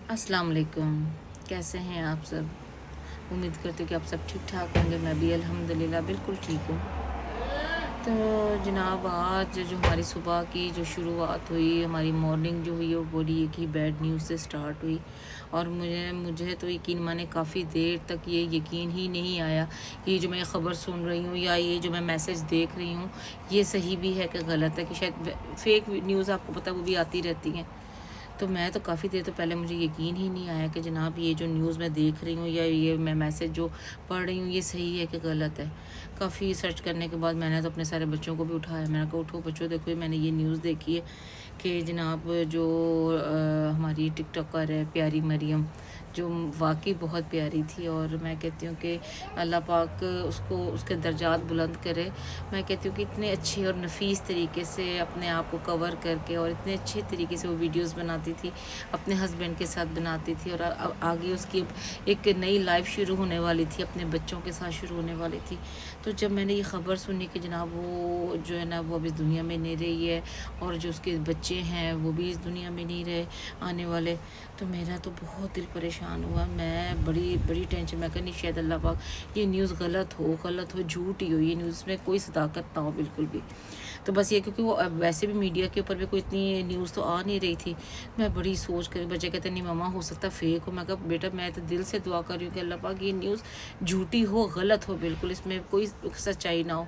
अस्सलाम वालेकुम। कैसे हैं आप सब? उम्मीद करती हूँ कि आप सब ठीक ठाक होंगे। मैं भी अल्हम्दुलिल्लाह बिल्कुल ठीक हूँ। तो जनाब, आज जो हमारी सुबह की जो शुरुआत हुई, हमारी मॉर्निंग जो हुई, वो बड़ी एक ही बैड न्यूज़ से स्टार्ट हुई। और मुझे मुझे तो यकीन माने काफ़ी देर तक ये यकीन ही नहीं आया कि ये जो मैं ख़बर सुन रही हूँ या ये जो मैं मैसेज देख रही हूँ, ये सही भी है कि गलत है। कि शायद फेक न्यूज़, आपको पता है, वो भी आती रहती हैं। तो मैं तो काफ़ी देर तो पहले मुझे यकीन ही नहीं आया कि जनाब ये जो न्यूज़ मैं देख रही हूँ या ये मैं मैसेज जो पढ़ रही हूँ, ये सही है कि गलत है। काफ़ी सर्च करने के बाद मैंने तो अपने सारे बच्चों को भी उठाया। मैंने कहा उठो बच्चों, देखो ये मैंने ये न्यूज़ देखी है कि जनाब जो हमारी टिकटॉकर है प्यारी मरियम, जो वाकई बहुत प्यारी थी। और मैं कहती हूँ कि अल्लाह पाक उसको उसके दर्जात बुलंद करे। मैं कहती हूँ कि इतने अच्छे और नफीस तरीके से अपने आप को कवर करके और इतने अच्छे तरीके से वो वीडियोस बनाती थी, अपने हस्बैंड के साथ बनाती थी। और आगे उसकी एक नई लाइफ शुरू होने वाली थी, अपने बच्चों के साथ शुरू होने वाली थी। तो जब मैंने ये ख़बर सुनी कि जनाब वो जो है ना, वो अब इस दुनिया में नहीं रही है और जो उसके बच्चे हैं वो भी इस दुनिया में नहीं रहे आने वाले, तो मेरा तो बहुत दिल परेशान हुआ। मैं बड़ी बड़ी टेंशन, मैं कहनी शायद अल्लाह पाक ये न्यूज़ गलत हो, झूठ ही हो, ये न्यूज़ में कोई सदाकत ना हो बिल्कुल भी। तो बस ये, क्योंकि वो अब वैसे भी मीडिया के ऊपर भी कोई इतनी न्यूज़ तो आ नहीं रही थी। मैं बड़ी सोच कर, बच्चे कहते नहीं मम्मा हो सकता फेक हो। मैं कहा बेटा, मैं तो दिल से दुआ कर रही हूँ कि अल्लाह पाक ये न्यूज़ झूठी हो, गलत हो बिल्कुल, इसमें कोई सच्चाई ना हो।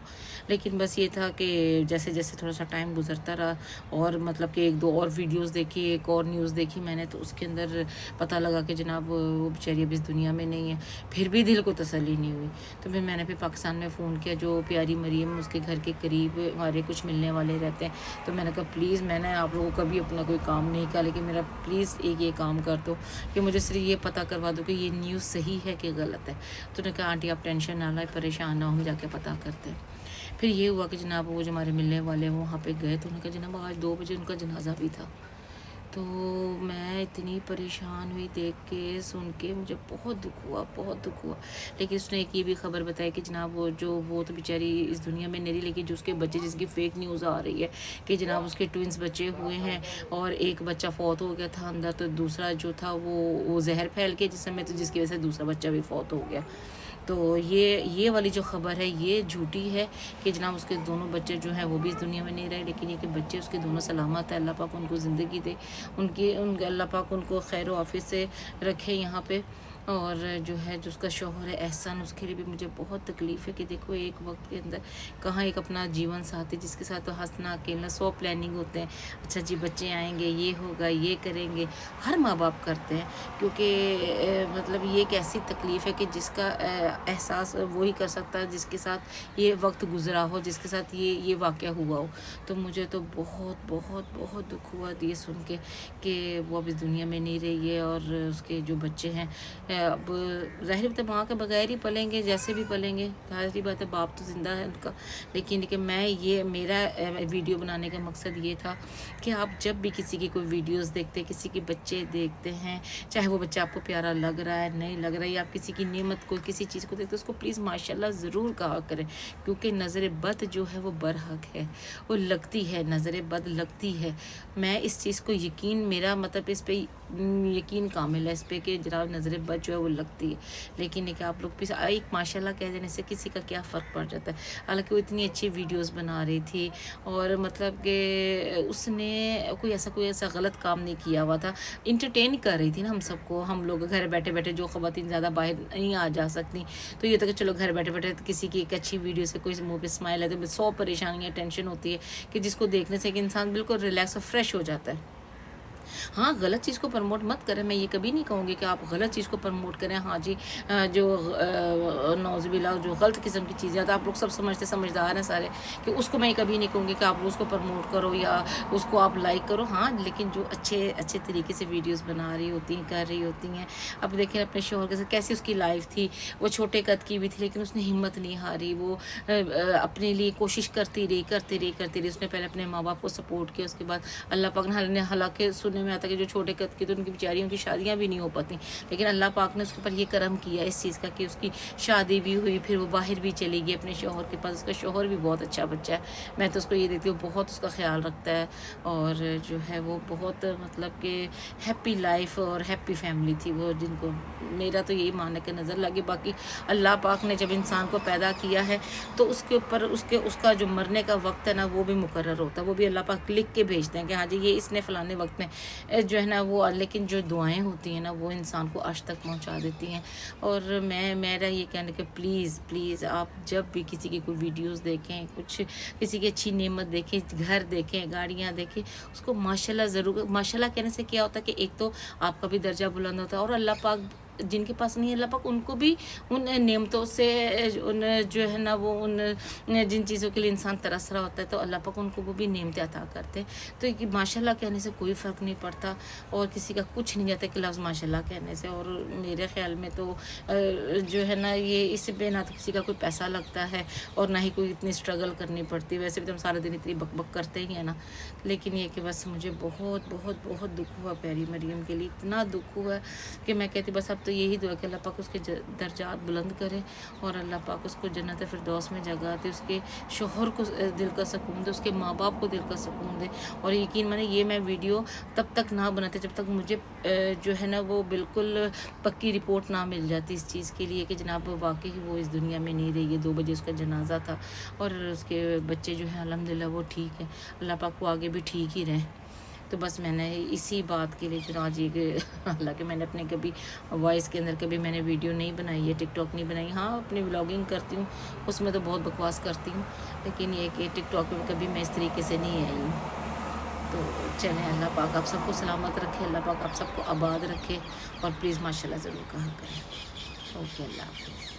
लेकिन बस ये था कि जैसे जैसे थोड़ा सा टाइम गुजरता रहा और मतलब कि एक दो और वीडियोज़ देखी, एक और न्यूज़ देखी मैंने, तो उसके अंदर पता लगा कि जनाब वो बेचारी अब इस दुनिया में नहीं है। फिर भी दिल को तसल्ली नहीं हुई। तो फिर मैंने पाकिस्तान में फ़ोन किया, जो प्यारी मरियम उसके घर के करीब हमारे कुछ मिलने वाले रहते हैं। तो मैंने कहा प्लीज़, मैंने आप लोगों का भी अपना कोई काम नहीं किया, लेकिन मेरा प्लीज़ एक ये काम कर दो कि मुझे सिर्फ ये पता करवा दो कि ये न्यूज़ सही है कि गलत है। तो उन्होंने कहा आंटी आप टेंशन ना लें, परेशान ना हो, हम जाके पता करते हैं। फिर ये हुआ कि जनाब वो जो हमारे मिलने वाले हैं वो वहाँ पे गए, तो उन्होंने कहा जनाब आज 2 बजे उनका जनाजा भी था। तो मैं इतनी परेशान हुई देख के, सुन के, मुझे बहुत दुःख हुआ, बहुत दुःख हुआ। लेकिन उसने एक ये भी खबर बताई कि जनाब वो तो बेचारी इस दुनिया में नहीं रही, लेकिन जो उसके बच्चे, जिसकी फ़ेक न्यूज़ आ रही है कि जनाब उसके ट्विन्स बच्चे हुए हैं और एक बच्चा फ़ौत हो गया था अंदर, तो दूसरा जो था वो ज़हर फैल के जिस समय, तो जिसकी वजह से दूसरा बच्चा भी फ़ौत हो गया। तो ये वाली जो ख़बर है ये झूठी है कि जनाब उसके दोनों बच्चे जो हैं वो भी इस दुनिया में नहीं रहे, लेकिन ये कि बच्चे उसके दोनों सलामत है। अल्लाह पाक उनको ज़िंदगी दे, अल्लाह पाक उनको खैर आफियत से रखे यहाँ पे। और जो है, जो उसका शौहर है एहसन, उसके लिए भी मुझे बहुत तकलीफ़ है कि देखो एक वक्त के अंदर कहाँ एक अपना जीवन साथी जिसके साथ तो हंसना खेलना 100 प्लानिंग होते हैं। अच्छा जी बच्चे आएंगे, ये होगा, ये करेंगे, हर माँ बाप करते हैं। क्योंकि मतलब ये एक ऐसी तकलीफ़ है कि जिसका एहसास वही कर सकता है जिसके साथ ये वक्त गुजरा हो, जिसके साथ ये वाक़या हुआ हो। तो मुझे तो बहुत बहुत बहुत दुख हुआ ये सुन के कि वो अब इस दुनिया में नहीं रही है और उसके जो बच्चे हैं अब ज़ाहिर बात है माँ के बगैर ही पलेंगे, जैसे भी पलेंगे, ज़ाहिर बात है बाप तो ज़िंदा है उनका। लेकिन कि मैं ये मेरा वीडियो बनाने का मकसद ये था कि आप जब भी किसी की कोई वीडियोस देखते हैं, किसी के बच्चे देखते हैं, चाहे वो बच्चा आपको प्यारा लग रहा है, नहीं लग रहा है, या आप किसी की नेमत को, किसी चीज़ को देखते हैं, उसको प्लीज़ माशाल्लाह ज़रूर कहा करें। क्योंकि नज़र बद जो है वो बरहक है, वो लगती है, नज़र बद लगती है। मैं इस चीज़ को यकीन, मेरा मतलब इस पे यकीन कामिल है इस पे कि जनाब नज़र बद जो है वो लगती है। लेकिन एक आप लोग भी एक माशाल्लाह कह देने से किसी का क्या फ़र्क पड़ जाता है। हालांकि वो इतनी अच्छी वीडियोस बना रही थी और मतलब कि उसने कोई ऐसा गलत काम नहीं किया हुआ था। इंटरटेन कर रही थी ना हम सबको, हम लोग घर बैठे बैठे जो ख़वातीन ज़्यादा बाहर नहीं आ जा सकती, तो ये था कि चलो घर बैठे बैठे किसी की एक अच्छी वीडियो से कोई मुंह पे स्माइल है तो 100 परेशानियाँ टेंशन होती है कि जिसको देखने से एक इंसान बिल्कुल रिलैक्स और फ्रेश हो जाता है। हाँ, गलत चीज़ को प्रमोट मत करें, मैं ये कभी नहीं कहूँगी कि आप गलत चीज़ को प्रमोट करें। हाँ जी, जो नौज़ुबिल्लाह जो गलत किस्म की चीज़ें, तो आप लोग सब समझते समझदार हैं सारे, कि उसको मैं कभी नहीं कहूँगी कि आप उसको प्रमोट करो या उसको आप लाइक करो। हाँ, लेकिन जो अच्छे तरीके से वीडियोज़ बना रही होती हैं, कर रही होती हैं। अब देखें अपने शौहर के साथ कैसी उसकी लाइफ़ थी, वो छोटे कद की भी थी लेकिन उसने हिम्मत नहीं हारी, वो अपने लिए कोशिश करती रही। उसने पहले अपने माँ-बाप को सपोर्ट किया, उसके बाद अल्लाह पाक ने हालाँकि سننے میں آتا ہے کہ جو چھوٹے قد کی تو ان کی بیچاریوں کی شادیاں بھی نہیں ہو پاتی، لیکن اللہ پاک نے اس کے اوپر یہ کرم کیا اس چیز کا کہ اس کی شادی بھی ہوئی، پھر وہ باہر بھی چلی گئی اپنے شوہر کے پاس. اس کا شوہر بھی بہت اچھا بچہ ہے، میں تو اس کو یہ دیکھتی ہوں بہت اس کا خیال رکھتا ہے، اور جو ہے وہ بہت مطلب کہ ہیپی لائف اور ہیپی فیملی تھی وہ، جن کو میرا تو یہی ماننے کے نظر لگے. باقی اللہ پاک نے جب انسان کو پیدا کیا ہے تو اس کے اوپر اس کا جو مرنے کا وقت ہے نا وہ بھی مقرر ہوتا ہے، وہ بھی اللہ پاک لکھ کے بھیجتے ہیں کہ ہاں جی یہ اس نے فلانے وقت میں جو ہے نا وہ. لیکن جو دعائیں ہوتی ہیں نا وہ انسان کو عرش تک پہنچا دیتی ہیں. اور میرا یہ کہنا کہ پلیز آپ جب بھی کسی کی کوئی ویڈیوز دیکھیں، کچھ کسی کی اچھی نعمت دیکھیں، گھر دیکھیں، گاڑیاں دیکھیں، اس کو ماشاءاللہ ضرور. ماشاءاللہ کہنے سے کیا ہوتا ہے کہ ایک تو آپ کا بھی درجہ بلند ہوتا ہے، اور اللہ پاک جن کے پاس نہیں ہے اللہ پاک ان کو بھی ان نعمتوں سے ان جو ہے نا وہ ان جن چیزوں کے لیے انسان ترس رہا ہوتا ہے تو اللہ پاک ان کو وہ بھی نعمتیں عطا کرتے ہیں. تو ماشاءاللہ کہنے سے کوئی فرق نہیں پڑتا، اور کسی کا کچھ نہیں جاتا کہ لفظ ماشاءاللہ کہنے سے. اور میرے خیال میں تو جو ہے نا یہ اس پہ نہ تو کسی کا کوئی پیسہ لگتا ہے اور نہ ہی کوئی اتنی اسٹرگل کرنی پڑتی. ویسے بھی تو ہم سارا دن اتنی بک بک کرتے ہی ہیں نا، لیکن یہ کہ بس مجھے بہت بہت بہت دکھ ہوا پیاری مریم کے لیے، اتنا دکھ ہوا کہ میں کہتی بس اب تو یہی دعا کہ اللہ پاک اس کے درجات بلند کرے، اور اللہ پاک اس کو جنت فردوس میں جگہ دے، اس کے شوہر کو دل کا سکون دے، اس کے ماں باپ کو دل کا سکون دے. اور یقین مانے یہ میں ویڈیو تب تک نہ بناتے جب تک مجھے جو ہے نا وہ بالکل پکی رپورٹ نہ مل جاتی اس چیز کے لیے کہ جناب واقعی وہ اس دنیا میں نہیں رہی ہے. 2 بجے اس کا جنازہ تھا، اور اس کے بچے جو ہیں الحمدللہ وہ ٹھیک ہیں، اللہ پاک وہ آگے بھی ٹھیک ہی رہیں. تو بس میں نے اسی بات کے لیے چنانچہ کہ حالانکہ میں نے اپنے کبھی وائس کے اندر کبھی میں نے ویڈیو نہیں بنائی ہے، ٹک ٹاک نہیں بنائی. ہاں اپنی ولاگنگ کرتی ہوں، اس میں تو بہت بکواس کرتی ہوں، لیکن یہ کہ ٹک ٹاک میں کبھی میں اس طریقے سے نہیں آئی ہوں. تو چلیں اللہ پاک آپ سب کو سلامت رکھے، اللہ پاک آپ سب کو آباد رکھے، اور پلیز ماشاءاللہ ضرور کہا کریں. اوکے، اللہ حافظ.